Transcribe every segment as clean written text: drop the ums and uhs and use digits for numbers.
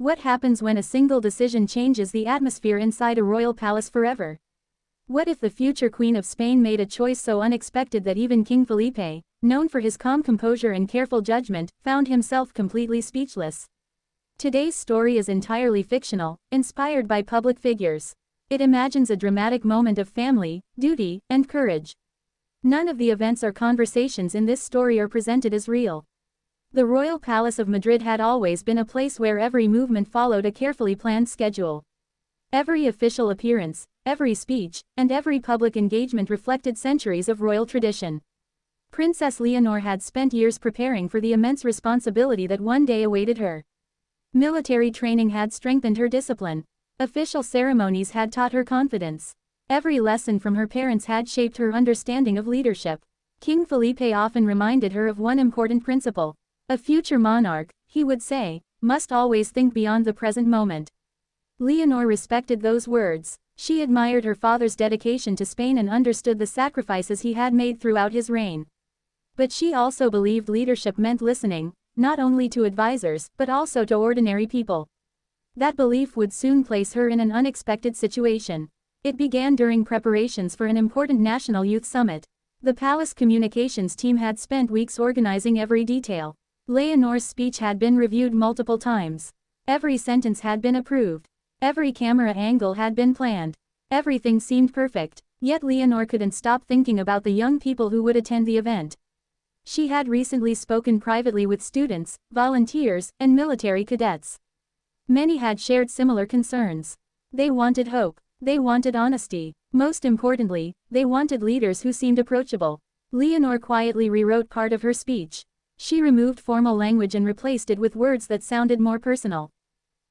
What happens when a single decision changes the atmosphere inside a royal palace forever? What if the future Queen of Spain made a choice so unexpected that even King Felipe, known for his calm composure and careful judgment, found himself completely speechless? Today's story is entirely fictional, inspired by public figures. It imagines a dramatic moment of family, duty, and courage. None of the events or conversations in this story are presented as real. The Royal Palace of Madrid had always been a place where every movement followed a carefully planned schedule. Every official appearance, every speech, and every public engagement reflected centuries of royal tradition. Princess Leonor had spent years preparing for the immense responsibility that one day awaited her. Military training had strengthened her discipline. Official ceremonies had taught her confidence. Every lesson from her parents had shaped her understanding of leadership. King Felipe often reminded her of one important principle. A future monarch, he would say, must always think beyond the present moment. Leonor respected those words. She admired her father's dedication to Spain and understood the sacrifices he had made throughout his reign. But she also believed leadership meant listening, not only to advisors, but also to ordinary people. That belief would soon place her in an unexpected situation. It began during preparations for an important national youth summit. The palace communications team had spent weeks organizing every detail. Leonor's speech had been reviewed multiple times. Every sentence had been approved. Every camera angle had been planned. Everything seemed perfect, yet Leonor couldn't stop thinking about the young people who would attend the event. She had recently spoken privately with students, volunteers, and military cadets. Many had shared similar concerns. They wanted hope. They wanted honesty. Most importantly, they wanted leaders who seemed approachable. Leonor quietly rewrote part of her speech. She removed formal language and replaced it with words that sounded more personal.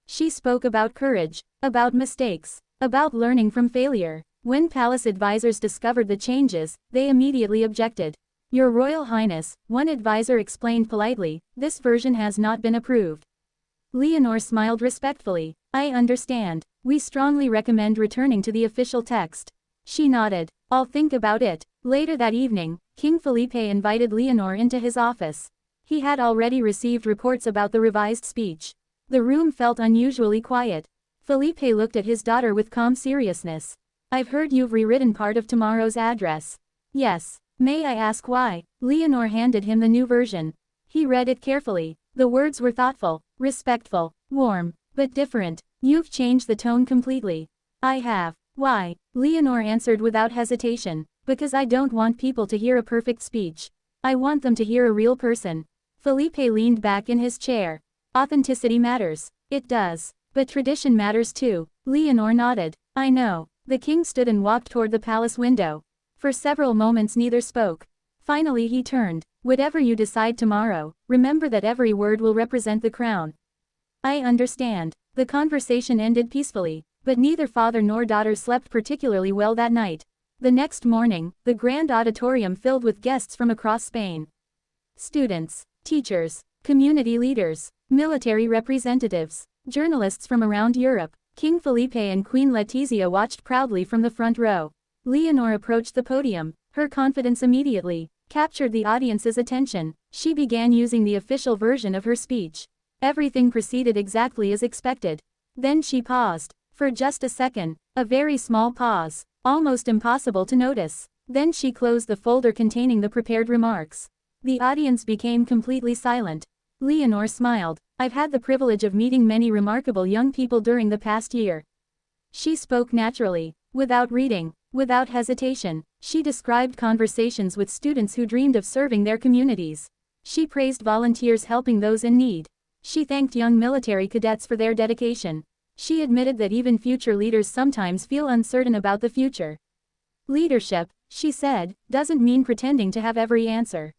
She spoke about courage, about mistakes, about learning from failure. When palace advisors discovered the changes, they immediately objected. "Your Royal Highness," one advisor explained politely, "this version has not been approved." Leonor smiled respectfully. "I understand. We strongly recommend returning to the official text." She nodded. "I'll think about it." Later that evening, King Felipe invited Leonor into his office. He had already received reports about the revised speech. The room felt unusually quiet. Felipe looked at his daughter with calm seriousness. "I've heard you've rewritten part of tomorrow's address." "Yes. May I ask why?" Leonor handed him the new version. He read it carefully. The words were thoughtful, respectful, warm, but different. "You've changed the tone completely." "I have. Why?" Leonor answered without hesitation. "Because I don't want people to hear a perfect speech. I want them to hear a real person." Felipe leaned back in his chair. "Authenticity matters." "It does. But tradition matters too." Leonor nodded. "I know." The king stood and walked toward the palace window. For several moments neither spoke. Finally he turned. "Whatever you decide tomorrow, remember that every word will represent the crown." "I understand." The conversation ended peacefully, but neither father nor daughter slept particularly well that night. The next morning, the grand auditorium filled with guests from across Spain. Students, teachers, community leaders, military representatives, journalists from around Europe. King Felipe and Queen Letizia watched proudly from the front row. Leonor approached the podium. Her confidence immediately captured the audience's attention. She began using the official version of her speech. Everything proceeded exactly as expected. Then she paused. For just a second, a very small pause, almost impossible to notice. Then she closed the folder containing the prepared remarks. The audience became completely silent. Leonor smiled. "I've had the privilege of meeting many remarkable young people during the past year." She spoke naturally, without reading, without hesitation. She described conversations with students who dreamed of serving their communities. She praised volunteers helping those in need. She thanked young military cadets for their dedication. She admitted that even future leaders sometimes feel uncertain about the future. "Leadership," she said, "doesn't mean pretending to have every answer.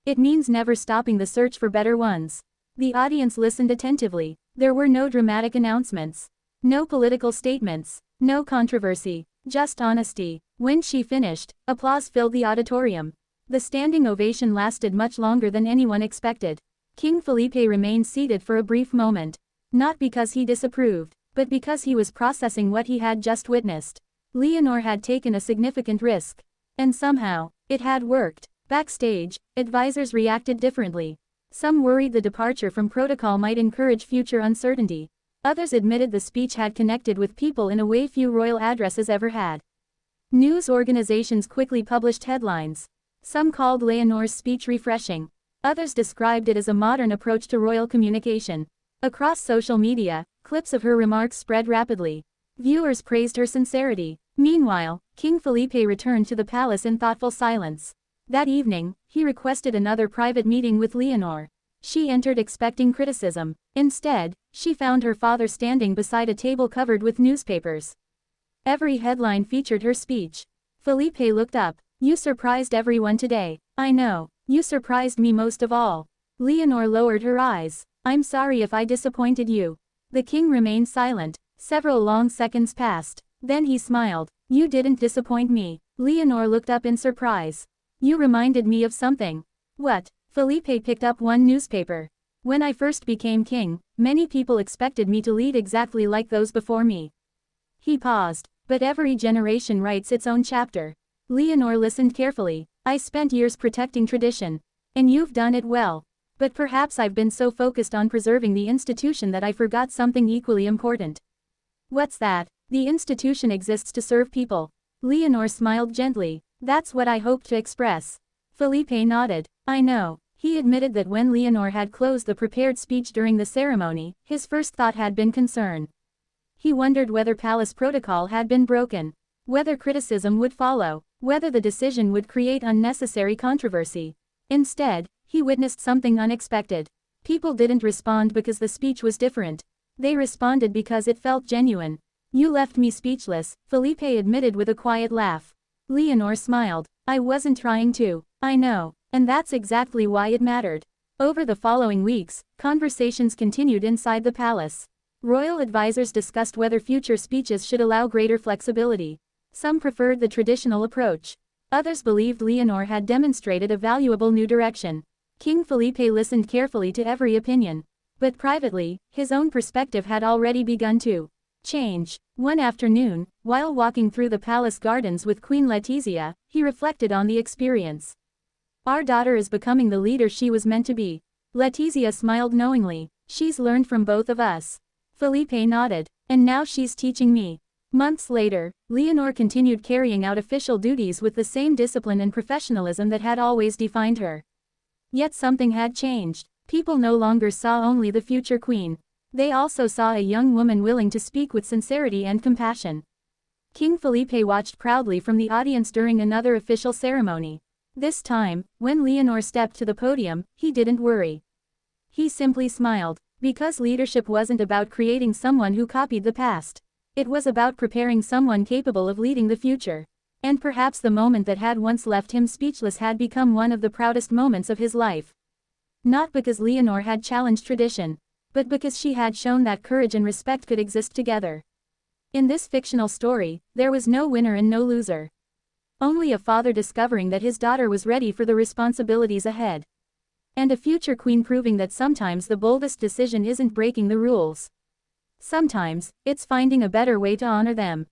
It means never stopping the search for better ones." The audience listened attentively. There were no dramatic announcements. No political statements. No controversy. Just honesty. When she finished, applause filled the auditorium. The standing ovation lasted much longer than anyone expected. King Felipe remained seated for a brief moment. Not because he disapproved, but because he was processing what he had just witnessed. Leonor had taken a significant risk. And somehow, it had worked. Backstage, advisors reacted differently. Some worried the departure from protocol might encourage future uncertainty. Others admitted the speech had connected with people in a way few royal addresses ever had. News organizations quickly published headlines. Some called Leonor's speech refreshing. Others described it as a modern approach to royal communication. Across social media, clips of her remarks spread rapidly. Viewers praised her sincerity. Meanwhile, King Felipe returned to the palace in thoughtful silence. That evening, he requested another private meeting with Leonor. She entered expecting criticism. Instead, she found her father standing beside a table covered with newspapers. Every headline featured her speech. Felipe looked up. "You surprised everyone today." "I know. You surprised me most of all." Leonor lowered her eyes. "I'm sorry if I disappointed you." The king remained silent. Several long seconds passed. Then he smiled. "You didn't disappoint me." Leonor looked up in surprise. "You reminded me of something." "What?" Felipe picked up one newspaper. "When I first became king, many people expected me to lead exactly like those before me." He paused. "But every generation writes its own chapter." Leonor listened carefully. "I spent years protecting tradition. And you've done it well. But perhaps I've been so focused on preserving the institution that I forgot something equally important." "What's that?" "The institution exists to serve people." Leonor smiled gently. "That's what I hoped to express." Felipe nodded. "I know." He admitted that when Leonor had closed the prepared speech during the ceremony, his first thought had been concern. He wondered whether palace protocol had been broken, whether criticism would follow, whether the decision would create unnecessary controversy. Instead, he witnessed something unexpected. People didn't respond because the speech was different. They responded because it felt genuine. "You left me speechless," Felipe admitted with a quiet laugh. Leonor smiled. "I wasn't trying to." "I know. And that's exactly why it mattered." Over the following weeks, conversations continued inside the palace. Royal advisors discussed whether future speeches should allow greater flexibility. Some preferred the traditional approach. Others believed Leonor had demonstrated a valuable new direction. King Felipe listened carefully to every opinion. But privately, his own perspective had already begun to change. One afternoon, while walking through the palace gardens with Queen Letizia, he reflected on the experience. "Our daughter is becoming the leader she was meant to be." Letizia smiled knowingly. "She's learned from both of us." Felipe nodded. "And now she's teaching me." Months later, Leonor continued carrying out official duties with the same discipline and professionalism that had always defined her. Yet something had changed. People no longer saw only the future queen. They also saw a young woman willing to speak with sincerity and compassion. King Felipe watched proudly from the audience during another official ceremony. This time, when Leonor stepped to the podium, he didn't worry. He simply smiled. Because leadership wasn't about creating someone who copied the past. It was about preparing someone capable of leading the future. And perhaps the moment that had once left him speechless had become one of the proudest moments of his life. Not because Leonor had challenged tradition, but because she had shown that courage and respect could exist together. In this fictional story, there was no winner and no loser. Only a father discovering that his daughter was ready for the responsibilities ahead. And a future queen proving that sometimes the boldest decision isn't breaking the rules. Sometimes, it's finding a better way to honor them.